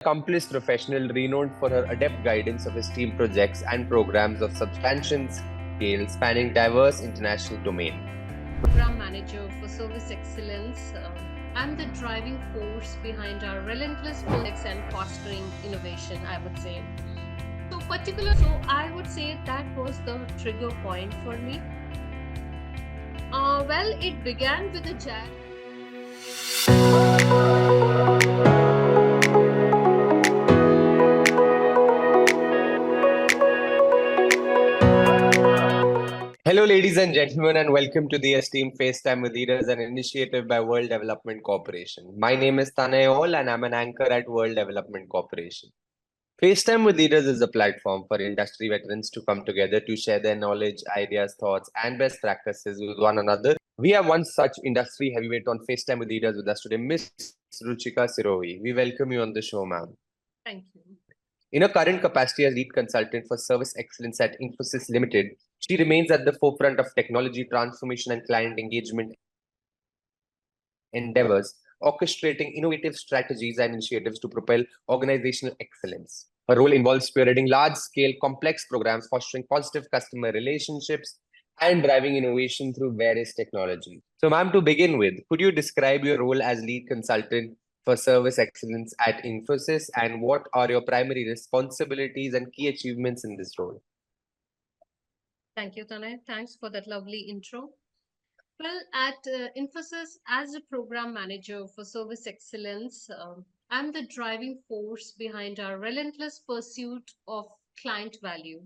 Accomplished professional renowned for her adept guidance of esteemed projects and programs of substantial scale spanning diverse international domains. Program Manager for Service Excellence. I'm the driving force behind our relentless projects and fostering innovation, I would say. So I would say that was the trigger point for me. Well, it began with a chat. Hello, ladies and gentlemen, and welcome to the esteemed FaceTime with Leaders, an initiative by World Development Corporation. My name is Tanay Ol, and I'm an anchor at World Development Corporation. FaceTime with Leaders is a platform for industry veterans to come together to share their knowledge, ideas, thoughts, and best practices with one another. We have one such industry heavyweight on FaceTime with Leaders with us today, Miss Ruchika Sirohi. We welcome you on the show, ma'am. Thank you. In her current capacity as lead consultant for service excellence at Infosys Limited, she remains at the forefront of technology transformation and client engagement endeavors, orchestrating innovative strategies and initiatives to propel organizational excellence. Her role involves spearheading large-scale, complex programs, fostering positive customer relationships, and driving innovation through various technologies. So, ma'am, to begin with, could you describe your role as lead consultant for service excellence at Infosys, and what are your primary responsibilities and key achievements in this role? Thank you, Tanay. Thanks for that lovely intro. Well, at Infosys, as a program manager for service excellence, I'm the driving force behind our relentless pursuit of client value.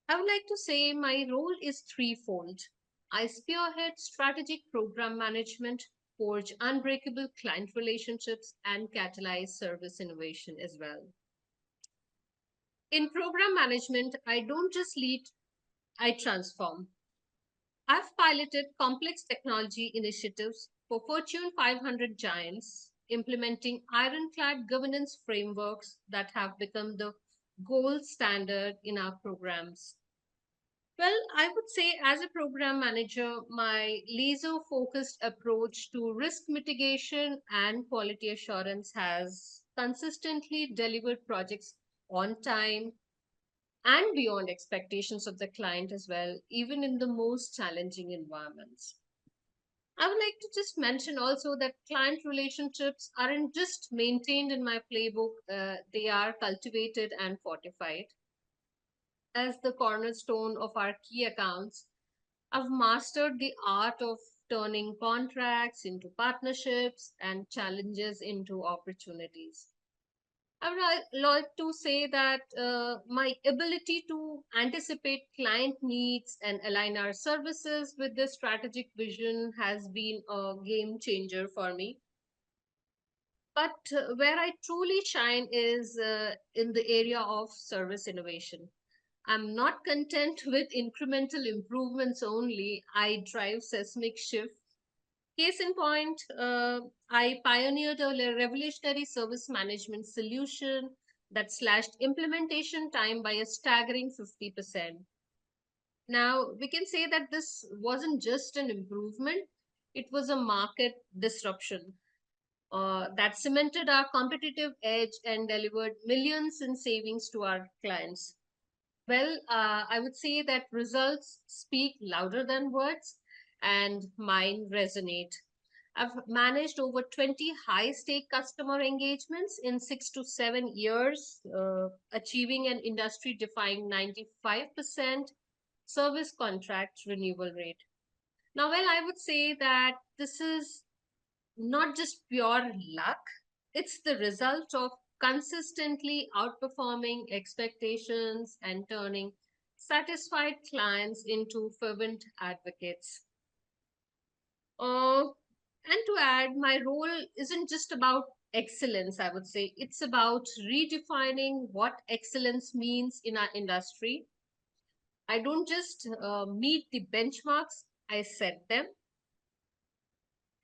I would like to say my role is threefold. I spearhead strategic program management, forge unbreakable client relationships, and catalyze service innovation as well. In program management, I don't just lead, I transform. I've piloted complex technology initiatives for Fortune 500 giants, implementing ironclad governance frameworks that have become the gold standard in our programs. Well, I would say as a program manager, my laser focused approach to risk mitigation and quality assurance has consistently delivered projects on time and beyond expectations of the client as well, even in the most challenging environments. I would like to just mention also that client relationships aren't just maintained in my playbook, they are cultivated and fortified. As the cornerstone of our key accounts, I've mastered the art of turning contracts into partnerships and challenges into opportunities. I would like to say that my ability to anticipate client needs and align our services with the strategic vision has been a game changer for me. But where I truly shine is in the area of service innovation. I'm not content with incremental improvements only. I drive seismic shifts. Case in point, I pioneered a revolutionary service management solution that slashed implementation time by a staggering 50%. Now, we can say that this wasn't just an improvement, it was a market disruption that cemented our competitive edge and delivered millions in savings to our clients. Well, I would say that results speak louder than words, and mine resonate. I've managed over 20 high stake customer engagements in 6 to 7 years, achieving an industry defined 95% service contract renewal rate. Now, well, I would say that this is not just pure luck, it's the result of consistently outperforming expectations and turning satisfied clients into fervent advocates. Uh, and to add, my role isn't just about excellence, I would say. It's about redefining what excellence means in our industry. I don't just meet the benchmarks, I set them.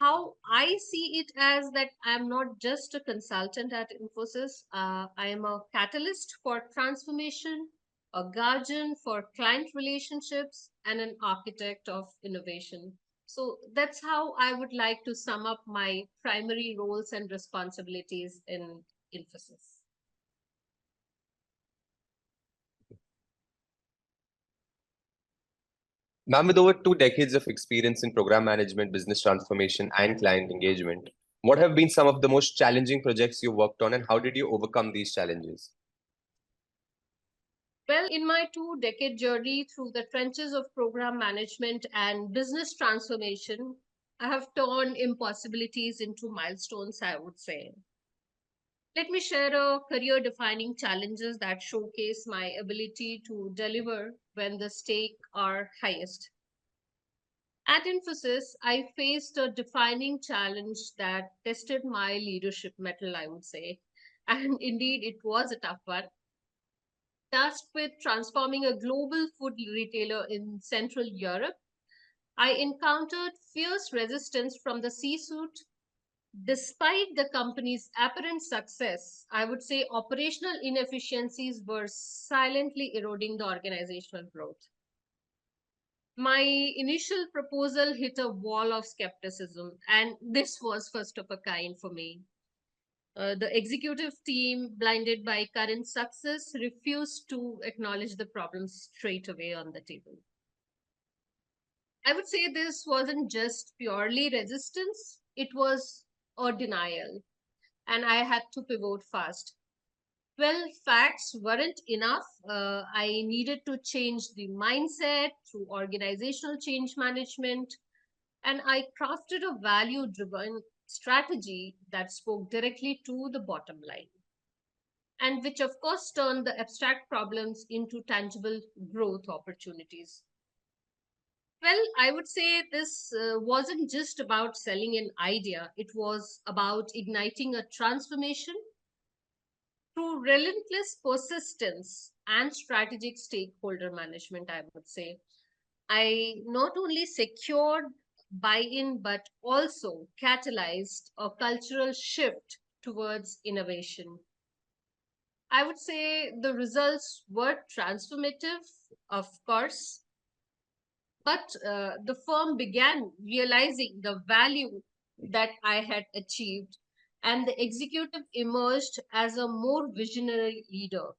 How I see it as that I'm not just a consultant at Infosys, I am a catalyst for transformation, a guardian for client relationships, and an architect of innovation. So that's how I would like to sum up my primary roles and responsibilities in Infosys. Ma'am, with over 2 decades of experience in program management, business transformation, and client engagement, what have been some of the most challenging projects you worked on, and how did you overcome these challenges? Well, in my 2 decade journey through the trenches of program management and business transformation, I have turned impossibilities into milestones, I would say. Let me share a career defining challenges that showcase my ability to deliver when the stakes are highest. At Infosys, I faced a defining challenge that tested my leadership mettle, I would say. And indeed, it was a tough one. Tasked with transforming a global food retailer in Central Europe, I encountered fierce resistance from the C-suite. Despite the company's apparent success, I would say operational inefficiencies were silently eroding the organizational growth. My initial proposal hit a wall of skepticism, and this was first of a kind for me. The executive team, blinded by current success, refused to acknowledge the problems straight away on the table. I would say this wasn't just purely resistance, it was a denial, and I had to pivot fast. Well, facts weren't enough. I needed to change the mindset through organizational change management, and I crafted a value driven strategy that spoke directly to the bottom line, and which, of course, turned the abstract problems into tangible growth opportunities. Well, I would say this wasn't just about selling an idea, it was about igniting a transformation through relentless persistence and strategic stakeholder management, I would say. I not only secured buy in, but also catalyzed a cultural shift towards innovation. I would say the results were transformative, of course, but the firm began realizing the value that I had achieved, and the executive emerged as a more visionary leader.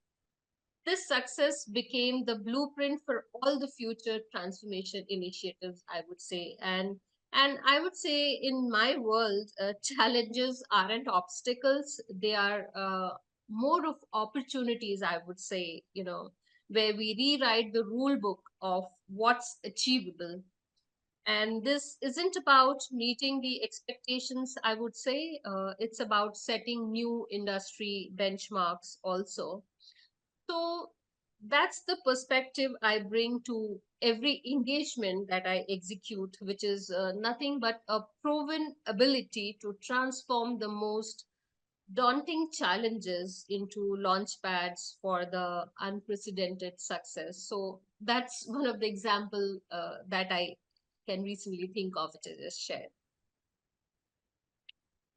This success became the blueprint for all the future transformation initiatives, I would say. And I would say in my world, challenges aren't obstacles; they are more of opportunities, I would say. Where we rewrite the rule book of what's achievable. And this isn't about meeting the expectations, I would say. It's about setting new industry benchmarks also. So that's the perspective I bring to every engagement that I execute, which is nothing but a proven ability to transform the most daunting challenges into launch pads for the unprecedented success. So that's one of the example that I can recently think of to just share.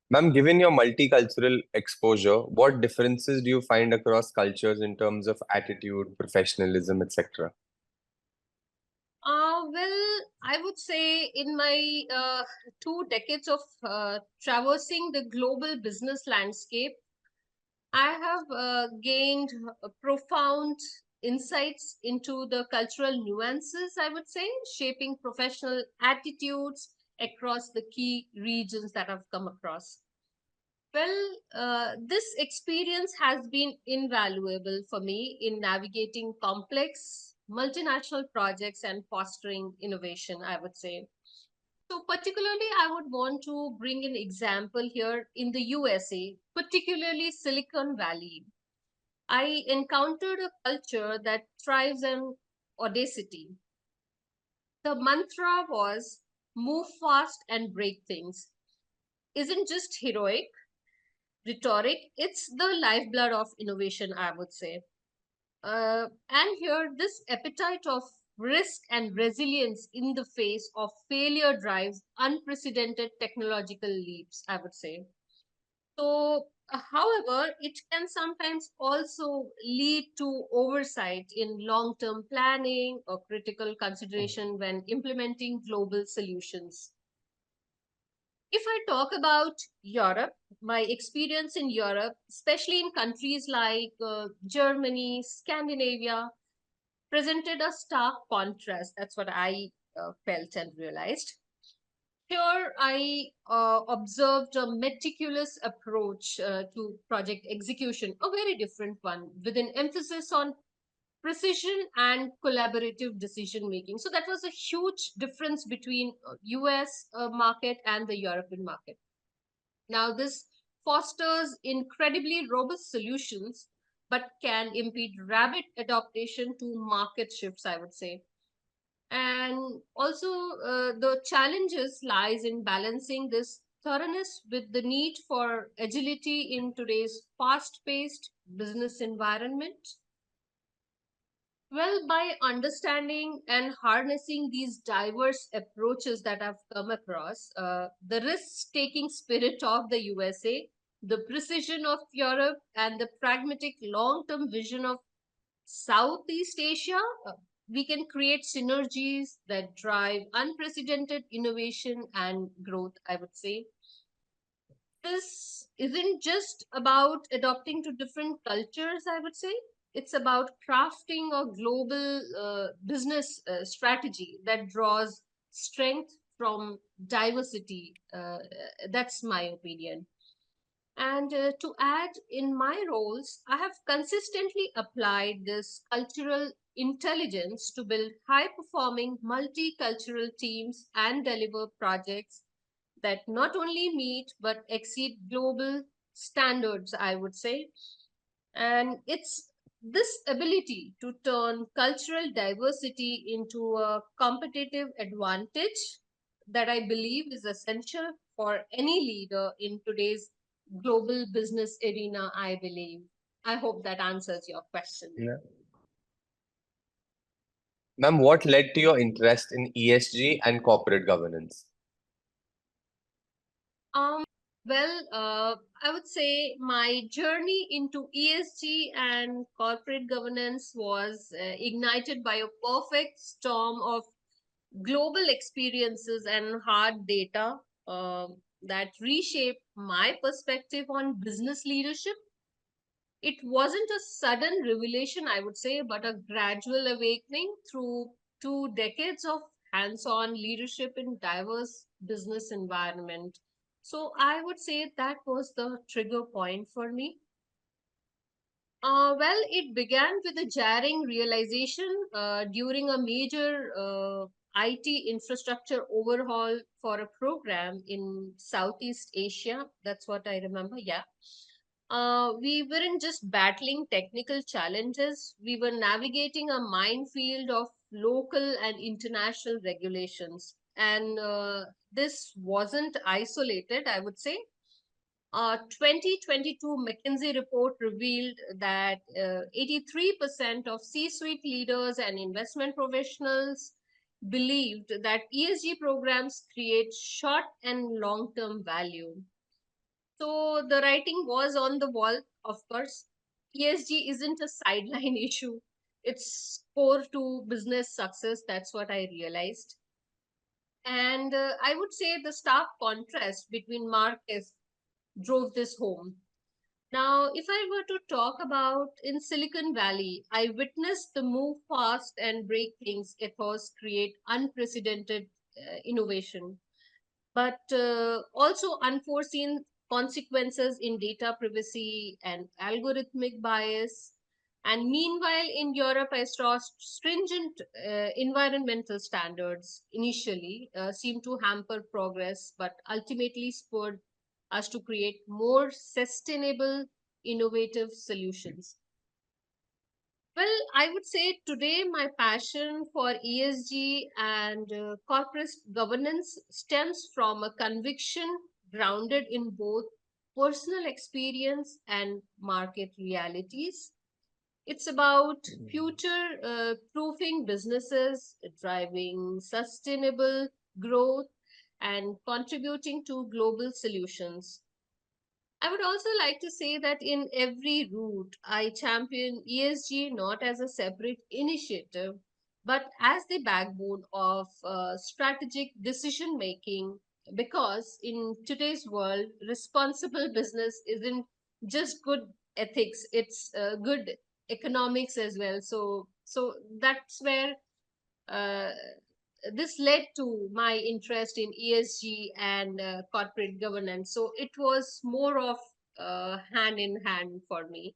Ma'am, given your multicultural exposure, what differences do you find across cultures in terms of attitude, professionalism, etc.? Well, I would say in my 2 decades of traversing the global business landscape, I have gained profound insights into the cultural nuances, I would say, shaping professional attitudes across the key regions that I've come across. Well, this experience has been invaluable for me in navigating complex multinational projects and fostering innovation, I would say. So, particularly, I would want to bring an example here in the USA, particularly Silicon Valley. I encountered a culture that thrives on audacity. The mantra was move fast and break things. Isn't just heroic rhetoric, it's the lifeblood of innovation, I would say. And here, this appetite of risk and resilience in the face of failure drives unprecedented technological leaps, I would say. So, however, it can sometimes also lead to oversight in long term planning or critical consideration when implementing global solutions. If I talk about Europe, my experience in Europe, especially in countries like Germany, Scandinavia, presented a stark contrast. That's what I felt and realized. Here, I observed a meticulous approach to project execution, a very different one, with an emphasis on precision and collaborative decision making. So that was a huge difference between US market and the European market. Now, this fosters incredibly robust solutions, but can impede rapid adaptation to market shifts, I would say. And also, the challenges lies in balancing this thoroughness with the need for agility in today's fast-paced business environment. Well, by understanding and harnessing these diverse approaches that I've come across, the risk-taking spirit of the USA, the precision of Europe, and the pragmatic long-term vision of Southeast Asia, we can create synergies that drive unprecedented innovation and growth, I would say. This isn't just about adopting to different cultures, I would say. It's about crafting a global business strategy that draws strength from diversity. That's my opinion. And to add, in my roles, I have consistently applied this cultural intelligence to build high performing multicultural teams and deliver projects that not only meet but exceed global standards, I would say. And it's this ability to turn cultural diversity into a competitive advantage that I believe is essential for any leader in today's global business arena, I believe. I hope that answers your question. Yeah. Ma'am, what led to your interest in ESG and corporate governance? Um, I would say my journey into ESG and corporate governance was ignited by a perfect storm of global experiences and hard data that reshaped my perspective on business leadership. It wasn't a sudden revelation, I would say, but a gradual awakening through 2 decades of hands-on leadership in diverse business environment. So I would say that was the trigger point for me. It began with a jarring realization during a major IT infrastructure overhaul for a program in Southeast Asia. That's what I remember. Yeah. We weren't just battling technical challenges, we were navigating a minefield of local and international regulations. And this wasn't isolated, I would say. 2022 McKinsey report revealed that 83% of C-suite leaders and investment professionals believed that ESG programs create short and long-term value. So the writing was on the wall, of course. ESG isn't a sideline issue. It's core to business success. That's what I realized. And I would say the stark contrast between markets drove this home. Now, if I were to talk about in Silicon Valley, I witnessed the move fast and break things ethos create unprecedented innovation, but also unforeseen consequences in data privacy and algorithmic bias. And meanwhile, in Europe, I saw stringent environmental standards initially seem to hamper progress, but ultimately spurred us to create more sustainable, innovative solutions. Well, I would say today my passion for ESG and corporate governance stems from a conviction grounded in both personal experience and market realities. It's about future proofing businesses, driving sustainable growth, and contributing to global solutions. I would also like to say that in every route, I champion ESG not as a separate initiative, but as the backbone of strategic decision making because in today's world, responsible business isn't just good ethics; it's good economics as well. So that's where uh, this led to my interest in ESG and corporate governance. So it was more of hand in hand for me.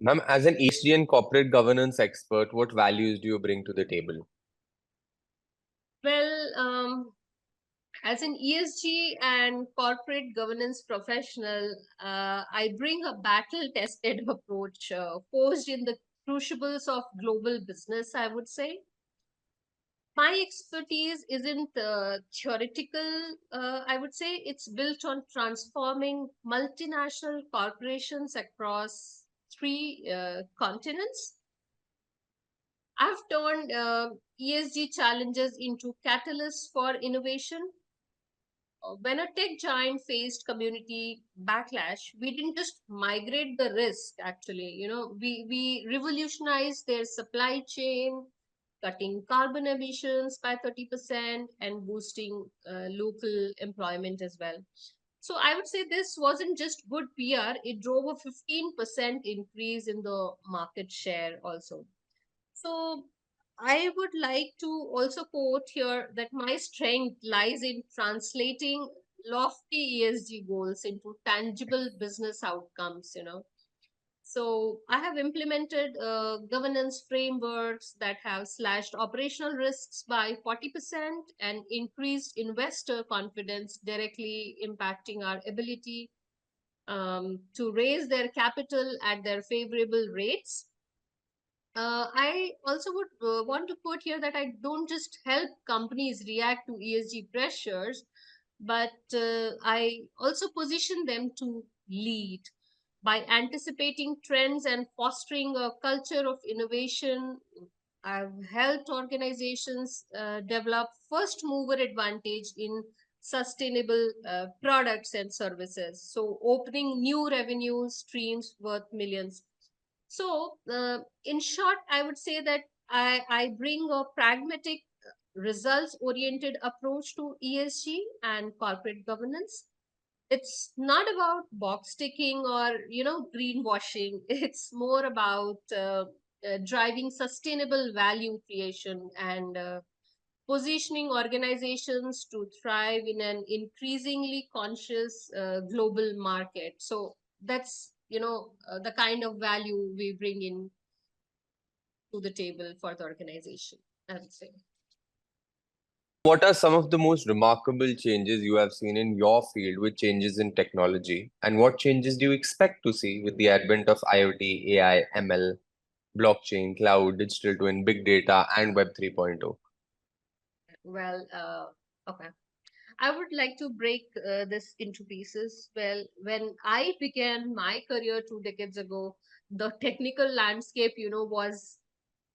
Ma'am, as an ESG and corporate governance expert, what values do you bring to the table? Well, as an ESG and corporate governance professional, I bring a battle tested approach forged in the crucibles of global business, I would say. My expertise isn't theoretical, I would say. It's built on transforming multinational corporations across three continents. I've turned ESG challenges into catalysts for innovation. When a tech giant faced community backlash, we didn't just migrate the risk, actually. We revolutionized their supply chain, cutting carbon emissions by 30% and boosting local employment as well. So I would say this wasn't just good PR, it drove a 15% increase in the market share also. So I would like to also quote here that my strength lies in translating lofty ESG goals into tangible business outcomes. So I have implemented governance frameworks that have slashed operational risks by 40% and increased investor confidence, directly impacting our ability to raise their capital at their favorable rates. I also would want to put here that I don't just help companies react to ESG pressures, but I also position them to lead by anticipating trends and fostering a culture of innovation. I've helped organizations develop first mover advantage in sustainable products and services. So, opening new revenue streams worth millions. So, in short, I would say that I bring a pragmatic, results oriented approach to ESG and corporate governance. It's not about box ticking or greenwashing. It's more about driving sustainable value creation and positioning organizations to thrive in an increasingly conscious global market. So that's the kind of value we bring in to the table for the organization, I would say. What are some of the most remarkable changes you have seen in your field with changes in technology? And what changes do you expect to see with the advent of IoT, AI, ML, blockchain, cloud, digital twin, big data, and Web 3.0? Well, okay. I would like to break this into pieces. Well, when I began my career 2 decades ago, the technical landscape, was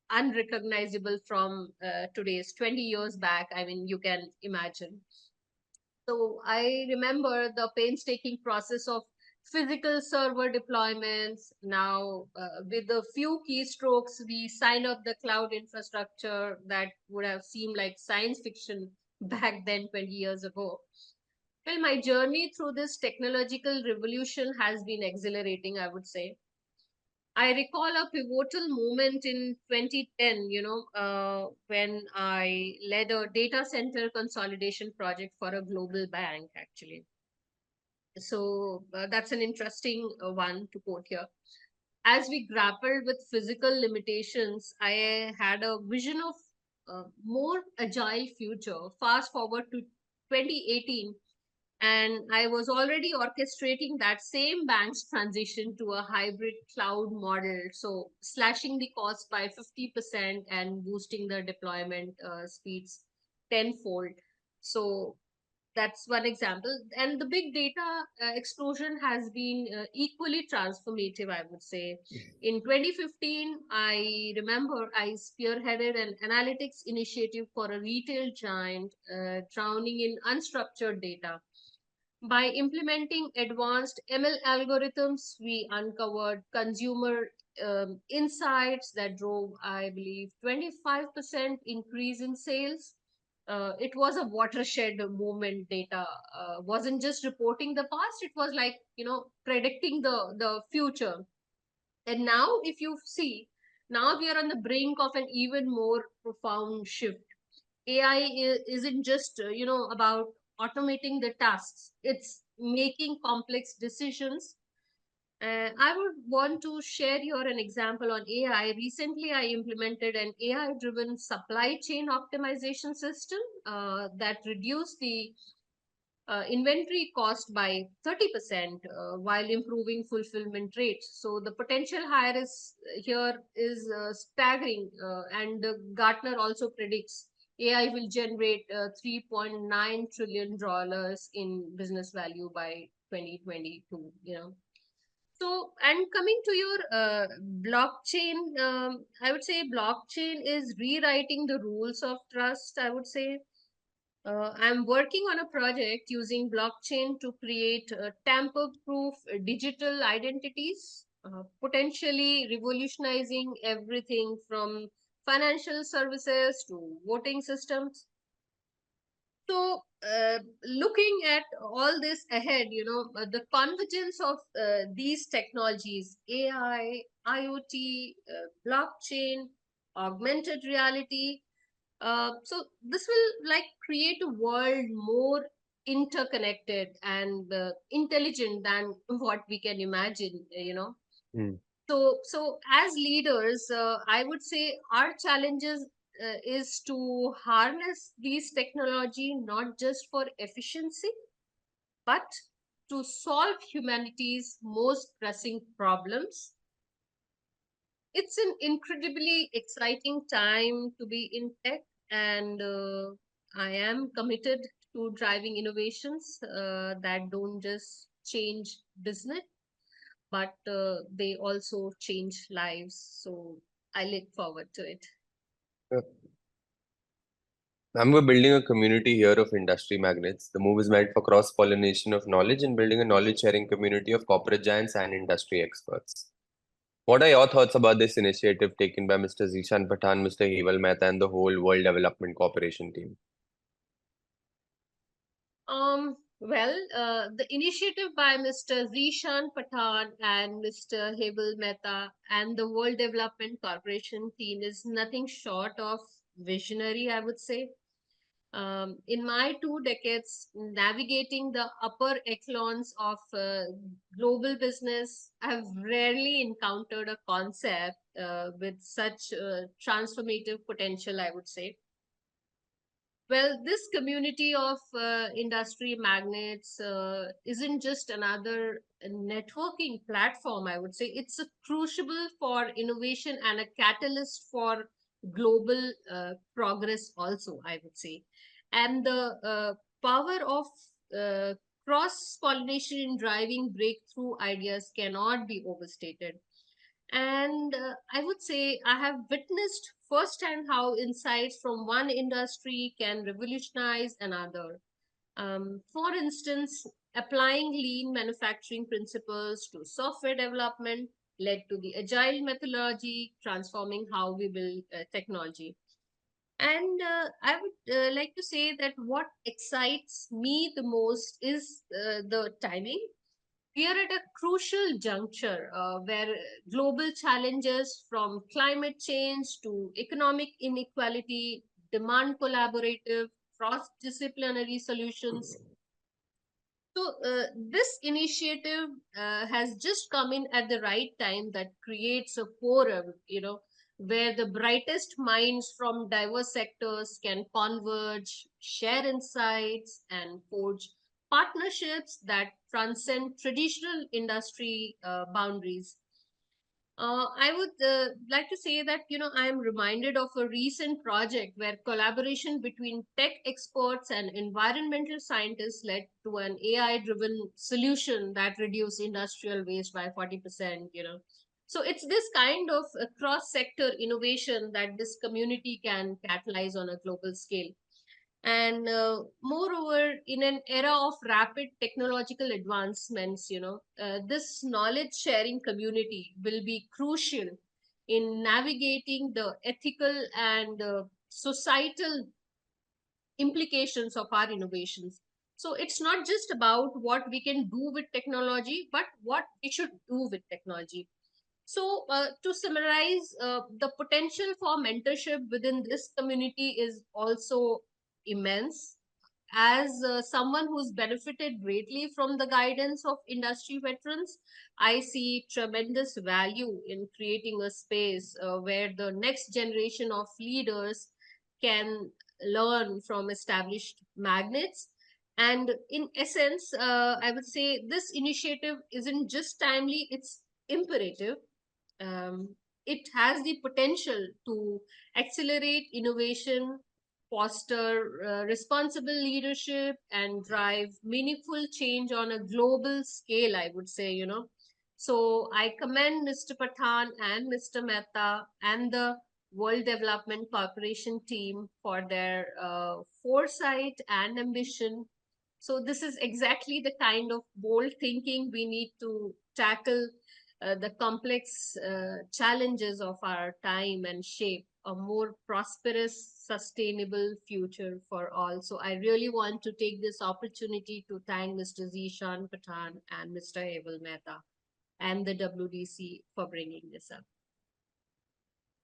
unrecognizable from today's 20 years back. I mean, you can imagine. So I remember the painstaking process of physical server deployments. Now, with a few keystrokes, we sign up the cloud infrastructure that would have seemed like science fiction back then, 20 years ago. Well, my journey through this technological revolution has been exhilarating, I would say. I recall a pivotal moment in 2010, when I led a data center consolidation project for a global bank, actually. So that's an interesting one to quote here. As we grappled with physical limitations, I had a vision of a more agile future. Fast forward to 2018, and I was already orchestrating that same bank's transition to a hybrid cloud model. So, slashing the cost by 50% and boosting the deployment speeds tenfold. So, that's one example. And the big data explosion has been equally transformative, I would say. In 2015, I remember I spearheaded an analytics initiative for a retail giant drowning in unstructured data. By implementing advanced ML algorithms, we uncovered consumer insights that drove, I believe, 25% increase in sales. it was a watershed moment. Data wasn't just reporting the past; it was like, predicting the future. And now, if you see, now we are on the brink of an even more profound shift. AI isn't just about automating the tasks; it's making complex decisions. I would want to share here an example on AI. Recently, I implemented an AI-driven supply chain optimization system that reduced the inventory cost by 30% while improving fulfillment rates. So the potential hire is here is staggering, and Gartner also predicts AI will generate $3.9 trillion in business value by 2022. So, and coming to your blockchain, I would say blockchain is rewriting the rules of trust. I would say I'm working on a project using blockchain to create tamper-proof digital identities, potentially revolutionizing everything from financial services to voting systems. So, looking at all this ahead, the convergence of these technologies, AI, IoT, blockchain, augmented reality, so this will like create a world more interconnected and intelligent than what we can imagine, Hmm. So as leaders, I would say our challenges is to harness these technology not just for efficiency, but to solve humanity's most pressing problems. It's an incredibly exciting time to be in tech, and I am committed to driving innovations that don't just change business, but they also change lives. So I look forward to it. Uh, we're building a community here of industry magnates. The move is meant for cross-pollination of knowledge and building a knowledge-sharing community of corporate giants and industry experts. What are your thoughts about this initiative taken by Mr. Zishan Pathan, Mr. Heval Mehta, and the whole World Development Corporation team? The initiative by Mr. Zishan Pathan and Mr. Hebel Mehta and the World Development Corporation team is nothing short of visionary, I would say. In my 2 decades navigating the upper echelons of global business, I've rarely encountered a concept with such transformative potential, I would say. Well, this community of industry magnates isn't just another networking platform, I would say. It's a crucible for innovation and a catalyst for global progress, also, I would say. And the power of uh, cross pollination in driving breakthrough ideas cannot be overstated. And I would say I have witnessed firsthand how insights from one industry can revolutionize another. For instance, applying lean manufacturing principles to software development led to the agile methodology, transforming how we build technology. And I would like to say that what excites me the most is the timing. We are at a crucial juncture where global challenges from climate change to economic inequality demand collaborative, cross disciplinary solutions. So, this initiative has just come in at the right time that creates a forum, where the brightest minds from diverse sectors can converge, share insights, and forge partnerships that transcend traditional industry boundaries. I would like to say that, I am reminded of a recent project where collaboration between tech experts and environmental scientists led to an AI-driven solution that reduced industrial waste by 40%. So it's this kind of cross-sector innovation that this community can catalyze on a global scale. And moreover, in an era of rapid technological advancements, this knowledge sharing community will be crucial in navigating the ethical and societal implications of our innovations. So it's not just about what we can do with technology, but what we should do with technology. So, to summarize, the potential for mentorship within this community is also immense. As someone who's benefited greatly from the guidance of industry veterans, I see tremendous value in creating a space where the next generation of leaders can learn from established magnates. And in essence, I would say this initiative isn't just timely, it's imperative. It has the potential to accelerate innovation, foster responsible leadership, and drive meaningful change on a global scale, I would say, So I commend Mr. Pathan and Mr. Mehta and the World Development Corporation team for their foresight and ambition. So this is exactly the kind of bold thinking we need to tackle the complex challenges of our time and shape a more prosperous, sustainable future for all. So I really want to take this opportunity to thank Mr. Zishan Pathan and Mr. Eval Mehta and the WDC for bringing this up.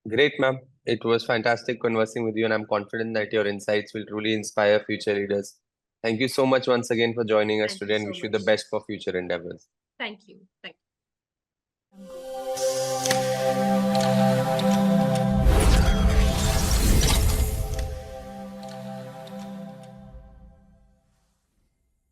Great, ma'am. It was fantastic conversing with you, and I'm confident that your insights will truly inspire future leaders. Thank you so much once again for joining us Thank you today, and so wish you the much. best for future endeavors. Thank you. Thank you.